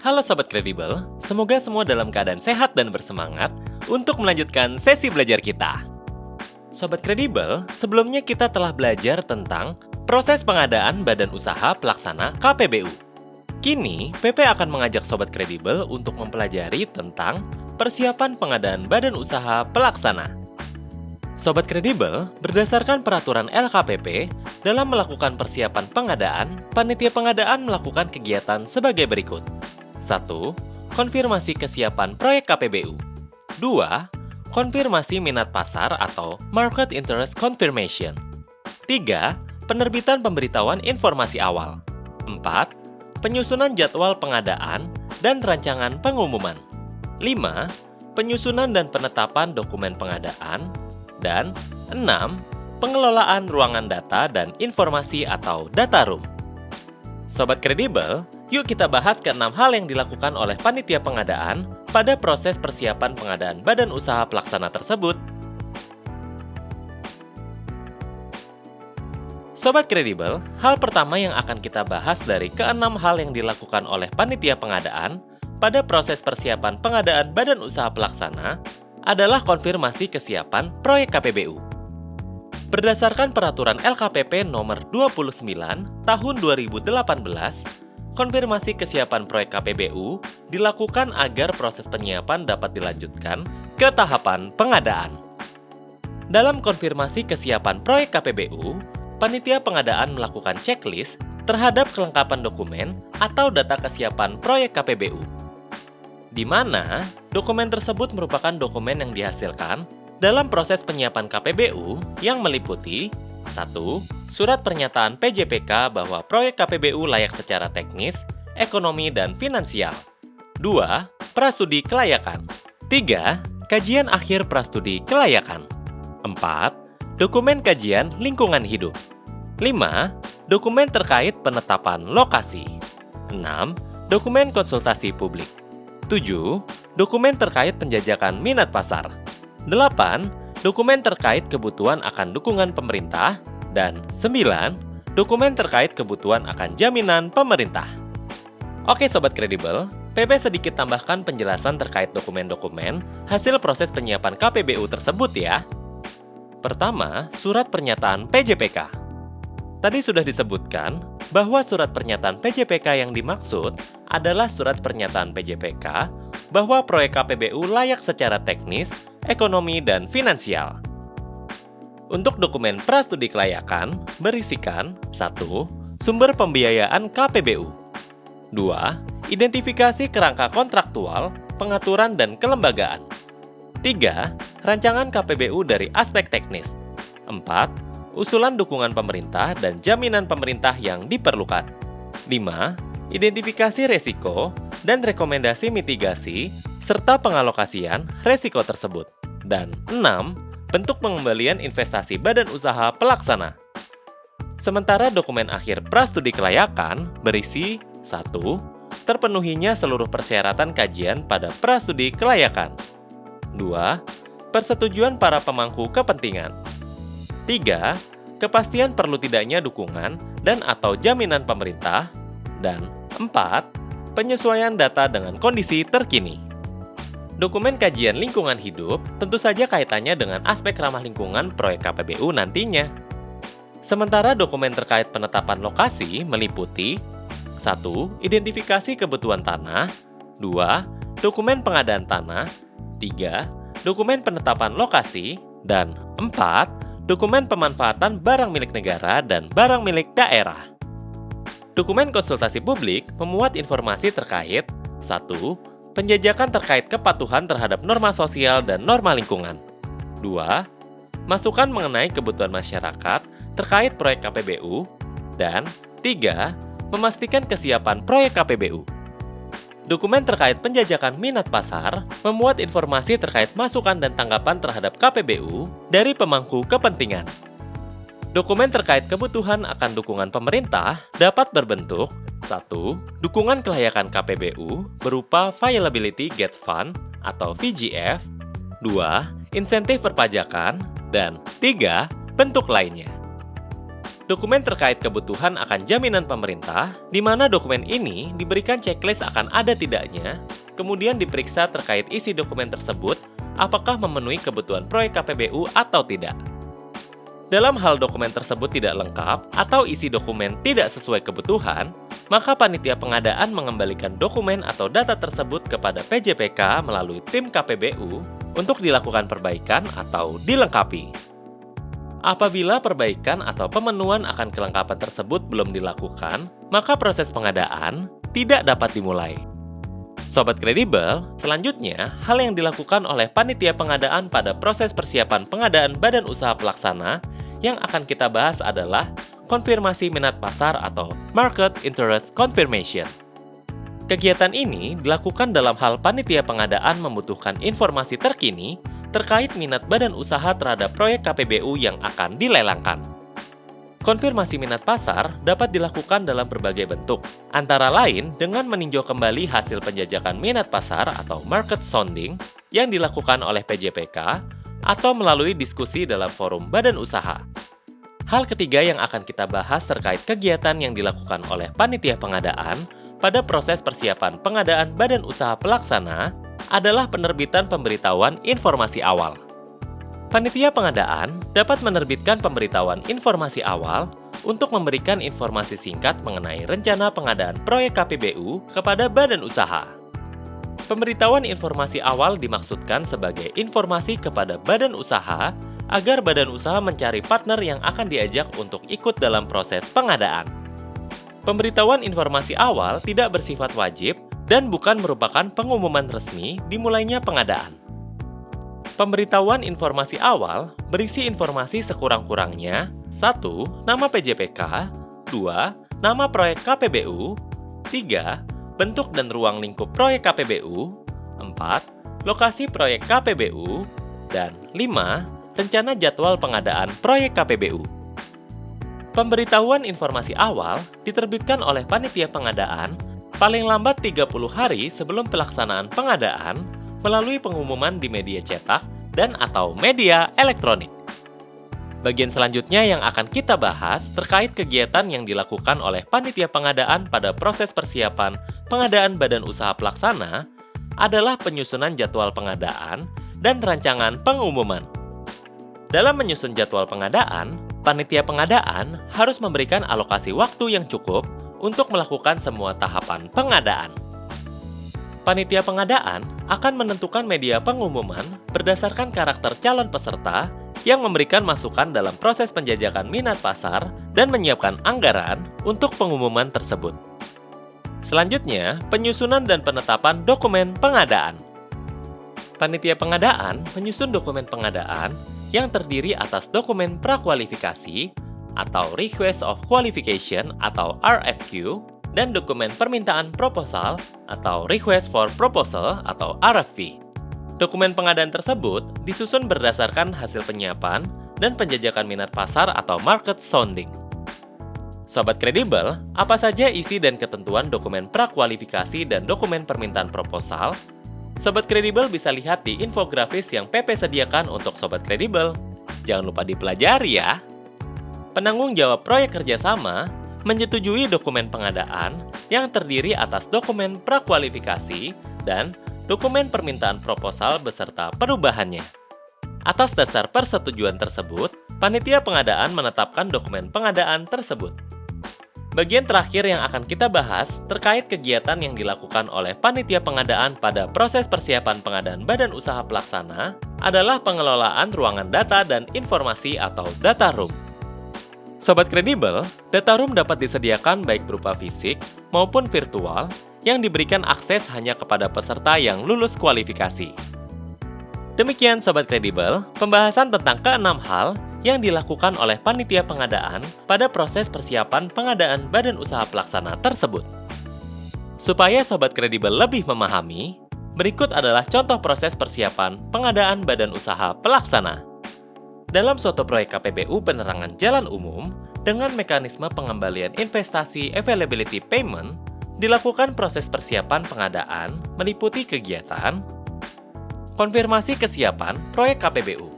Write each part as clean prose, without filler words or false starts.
Halo Sobat Kredibel, semoga semua dalam keadaan sehat dan bersemangat untuk melanjutkan sesi belajar kita. Sobat Kredibel, sebelumnya kita telah belajar tentang proses pengadaan Badan Usaha Pelaksana KPBU. Kini, PP akan mengajak Sobat Kredibel untuk mempelajari tentang persiapan pengadaan Badan Usaha Pelaksana. Sobat Kredibel, berdasarkan peraturan LKPP, dalam melakukan persiapan pengadaan, panitia pengadaan melakukan kegiatan sebagai berikut. 1. Konfirmasi kesiapan proyek KPBU. 2. Konfirmasi minat pasar atau Market Interest Confirmation. 3. Penerbitan pemberitahuan informasi awal. 4. Penyusunan jadwal pengadaan dan rancangan pengumuman. 5. Penyusunan dan penetapan dokumen pengadaan. Dan 6. Pengelolaan ruangan data dan informasi atau data room. Sobat Kredibel, yuk kita bahas ke-6 hal yang dilakukan oleh panitia pengadaan pada proses persiapan pengadaan Badan Usaha Pelaksana tersebut. Sobat Kredibel, hal pertama yang akan kita bahas dari ke-6 hal yang dilakukan oleh panitia pengadaan pada proses persiapan pengadaan Badan Usaha Pelaksana adalah konfirmasi kesiapan proyek KPBU. Berdasarkan peraturan LKPP nomor 29 tahun 2018, konfirmasi kesiapan proyek KPBU dilakukan agar proses penyiapan dapat dilanjutkan ke tahapan pengadaan. Dalam konfirmasi kesiapan proyek KPBU, panitia pengadaan melakukan checklist terhadap kelengkapan dokumen atau data kesiapan proyek KPBU, di mana dokumen tersebut merupakan dokumen yang dihasilkan dalam proses penyiapan KPBU yang meliputi 1. Surat pernyataan PJPK bahwa proyek KPBU layak secara teknis, ekonomi, dan finansial. 2. Prastudi kelayakan. 3. Kajian akhir prastudi kelayakan. 4. Dokumen kajian lingkungan hidup. 5. Dokumen terkait penetapan lokasi. 6. Dokumen konsultasi publik. 7. Dokumen terkait penjajakan minat pasar. 8. Dokumen terkait kebutuhan akan dukungan pemerintah. Dan 9. Dokumen terkait kebutuhan akan jaminan pemerintah. Oke Sobat Kredibel, PP sedikit tambahkan penjelasan terkait dokumen-dokumen hasil proses penyiapan KPBU tersebut ya. Pertama, surat pernyataan PJPK. Tadi sudah disebutkan bahwa surat pernyataan PJPK yang dimaksud adalah surat pernyataan PJPK bahwa proyek KPBU layak secara teknis, ekonomi, dan finansial. Untuk dokumen prastudi kelayakan berisikan 1. Sumber pembiayaan KPBU. 2. Identifikasi kerangka kontraktual, pengaturan, dan kelembagaan. 3. Rancangan KPBU dari aspek teknis. 4. Usulan dukungan pemerintah dan jaminan pemerintah yang diperlukan. 5. Identifikasi resiko dan rekomendasi mitigasi serta pengalokasian resiko tersebut. Dan 6. Bentuk pengembalian investasi Badan Usaha Pelaksana. Sementara dokumen akhir prastudi kelayakan berisi 1. Terpenuhinya seluruh persyaratan kajian pada prastudi kelayakan. 2. Persetujuan para pemangku kepentingan. 3. Kepastian perlu tidaknya dukungan dan atau jaminan pemerintah. Dan 4. Penyesuaian data dengan kondisi terkini. Dokumen kajian lingkungan hidup tentu saja kaitannya dengan aspek ramah lingkungan proyek KPBU nantinya. Sementara dokumen terkait penetapan lokasi meliputi 1. Identifikasi kebutuhan tanah. 2. Dokumen pengadaan tanah. 3. Dokumen penetapan lokasi. Dan 4. Dokumen pemanfaatan barang milik negara dan barang milik daerah. Dokumen konsultasi publik memuat informasi terkait 1. Penjajakan terkait kepatuhan terhadap norma sosial dan norma lingkungan. 2. Masukan mengenai kebutuhan masyarakat terkait proyek KPBU. Dan 3. Memastikan kesiapan proyek KPBU. Dokumen terkait penjajakan minat pasar memuat informasi terkait masukan dan tanggapan terhadap KPBU dari pemangku kepentingan. Dokumen terkait kebutuhan akan dukungan pemerintah dapat berbentuk 1. Dukungan kelayakan KPBU berupa Viability Gate Fund atau VGF. 2. Insentif perpajakan. Dan 3. Bentuk lainnya. Dokumen terkait kebutuhan akan jaminan pemerintah, di mana dokumen ini diberikan checklist akan ada tidaknya, kemudian diperiksa terkait isi dokumen tersebut, apakah memenuhi kebutuhan proyek KPBU atau tidak. Dalam hal dokumen tersebut tidak lengkap atau isi dokumen tidak sesuai kebutuhan, maka panitia pengadaan mengembalikan dokumen atau data tersebut kepada PJPK melalui tim KPBU untuk dilakukan perbaikan atau dilengkapi. Apabila perbaikan atau pemenuhan akan kelengkapan tersebut belum dilakukan, maka proses pengadaan tidak dapat dimulai. Sobat Kredibel, selanjutnya, hal yang dilakukan oleh panitia pengadaan pada proses persiapan pengadaan badan usaha pelaksana yang akan kita bahas adalah konfirmasi minat pasar atau Market Interest Confirmation. Kegiatan ini dilakukan dalam hal panitia pengadaan membutuhkan informasi terkini terkait minat badan usaha terhadap proyek KPBU yang akan dilelangkan. Konfirmasi minat pasar dapat dilakukan dalam berbagai bentuk, antara lain dengan meninjau kembali hasil penjajakan minat pasar atau market sounding yang dilakukan oleh PJPK atau melalui diskusi dalam forum badan usaha. Hal ketiga yang akan kita bahas terkait kegiatan yang dilakukan oleh panitia pengadaan pada proses persiapan pengadaan badan usaha pelaksana adalah penerbitan pemberitahuan informasi awal. Panitia pengadaan dapat menerbitkan pemberitahuan informasi awal untuk memberikan informasi singkat mengenai rencana pengadaan proyek KPBU kepada badan usaha. Pemberitahuan informasi awal dimaksudkan sebagai informasi kepada badan usaha agar badan usaha mencari partner yang akan diajak untuk ikut dalam proses pengadaan. Pemberitahuan informasi awal tidak bersifat wajib dan bukan merupakan pengumuman resmi dimulainya pengadaan. Pemberitahuan informasi awal berisi informasi sekurang-kurangnya 1. Nama PJPK 2. Nama proyek KPBU 3. Bentuk dan ruang lingkup proyek KPBU 4. Lokasi proyek KPBU dan 5. Rencana jadwal pengadaan proyek KPBU. Pemberitahuan informasi awal diterbitkan oleh panitia pengadaan paling lambat 30 hari sebelum pelaksanaan pengadaan melalui pengumuman di media cetak dan atau media elektronik. Bagian selanjutnya yang akan kita bahas terkait kegiatan yang dilakukan oleh panitia pengadaan pada proses persiapan pengadaan badan usaha pelaksana adalah penyusunan jadwal pengadaan dan rancangan pengumuman. Dalam menyusun jadwal pengadaan, panitia pengadaan harus memberikan alokasi waktu yang cukup untuk melakukan semua tahapan pengadaan. Panitia pengadaan akan menentukan media pengumuman berdasarkan karakter calon peserta yang memberikan masukan dalam proses penjajakan minat pasar dan menyiapkan anggaran untuk pengumuman tersebut. Selanjutnya, penyusunan dan penetapan dokumen pengadaan. Panitia pengadaan menyusun dokumen pengadaan yang terdiri atas dokumen prakualifikasi atau Request of Qualification atau RFQ dan dokumen permintaan proposal atau Request for Proposal atau RFP. Dokumen pengadaan tersebut disusun berdasarkan hasil penyiapan dan penjajakan minat pasar atau market sounding. Sobat Kredibel, apa saja isi dan ketentuan dokumen prakualifikasi dan dokumen permintaan proposal? Sobat Kredibel bisa lihat di infografis yang PP sediakan untuk Sobat Kredibel. Jangan lupa dipelajari ya. Penanggung jawab proyek kerjasama menyetujui dokumen pengadaan yang terdiri atas dokumen prakualifikasi dan dokumen permintaan proposal beserta perubahannya. Atas dasar persetujuan tersebut, panitia pengadaan menetapkan dokumen pengadaan tersebut. Bagian terakhir yang akan kita bahas terkait kegiatan yang dilakukan oleh panitia pengadaan pada proses persiapan pengadaan badan usaha pelaksana adalah pengelolaan ruangan data dan informasi atau data room. Sobat Kredibel, data room dapat disediakan baik berupa fisik maupun virtual yang diberikan akses hanya kepada peserta yang lulus kualifikasi. Demikian Sobat Kredibel, pembahasan tentang keenam hal yang dilakukan oleh panitia pengadaan pada proses persiapan pengadaan badan usaha pelaksana tersebut. Supaya Sobat Kredibel lebih memahami, berikut adalah contoh proses persiapan pengadaan badan usaha pelaksana. Dalam suatu proyek KPBU penerangan jalan umum, dengan mekanisme pengembalian investasi availability payment, dilakukan proses persiapan pengadaan meliputi kegiatan konfirmasi kesiapan proyek KPBU.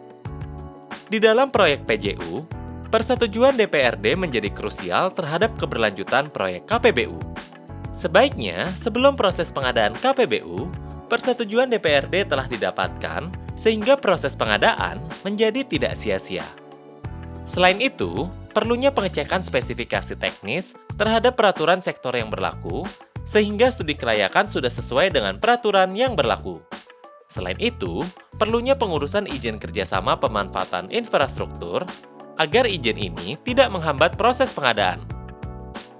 Di dalam proyek PJU, Persetujuan DPRD menjadi krusial terhadap keberlanjutan proyek KPBU. Sebaiknya, sebelum proses pengadaan KPBU, persetujuan DPRD telah didapatkan sehingga proses pengadaan menjadi tidak sia-sia. Selain itu, perlunya pengecekan spesifikasi teknis terhadap peraturan sektor yang berlaku, sehingga studi kelayakan sudah sesuai dengan peraturan yang berlaku. Selain itu, perlunya pengurusan izin kerjasama pemanfaatan infrastruktur, agar izin ini tidak menghambat proses pengadaan.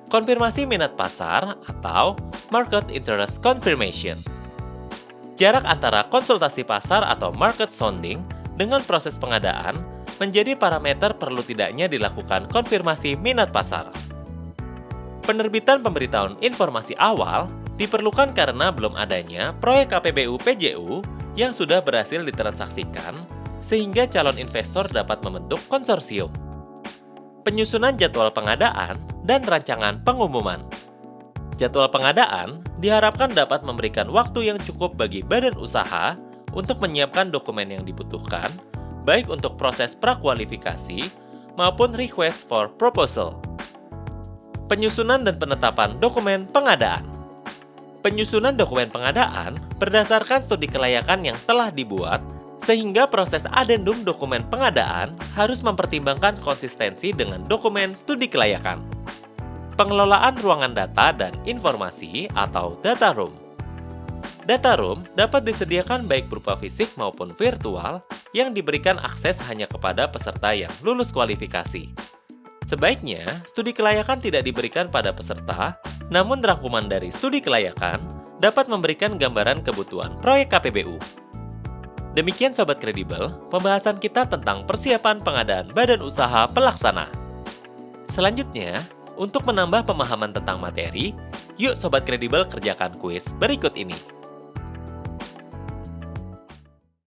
Konfirmasi minat pasar atau Market Interest Confirmation. Jarak antara konsultasi pasar atau market sounding dengan proses pengadaan menjadi parameter perlu tidaknya dilakukan konfirmasi minat pasar. Penerbitan pemberitahuan informasi awal diperlukan karena belum adanya proyek KPBU PJU yang sudah berhasil ditransaksikan, sehingga calon investor dapat membentuk konsorsium. Penyusunan jadwal pengadaan dan rancangan pengumuman. Jadwal pengadaan diharapkan dapat memberikan waktu yang cukup bagi badan usaha untuk menyiapkan dokumen yang dibutuhkan, baik untuk proses prakualifikasi maupun request for proposal. Penyusunan dan penetapan dokumen pengadaan. Penyusunan dokumen pengadaan berdasarkan studi kelayakan yang telah dibuat, sehingga proses adendum dokumen pengadaan harus mempertimbangkan konsistensi dengan dokumen studi kelayakan. Pengelolaan ruangan data dan informasi atau data room. Data room dapat disediakan baik berupa fisik maupun virtual yang diberikan akses hanya kepada peserta yang lulus kualifikasi. Sebaiknya, studi kelayakan tidak diberikan pada peserta, namun rangkuman dari studi kelayakan dapat memberikan gambaran kebutuhan proyek KPBU. Demikian Sobat Kredibel, pembahasan kita tentang persiapan pengadaan badan usaha pelaksana. Selanjutnya, untuk menambah pemahaman tentang materi, yuk Sobat Kredibel kerjakan kuis berikut ini.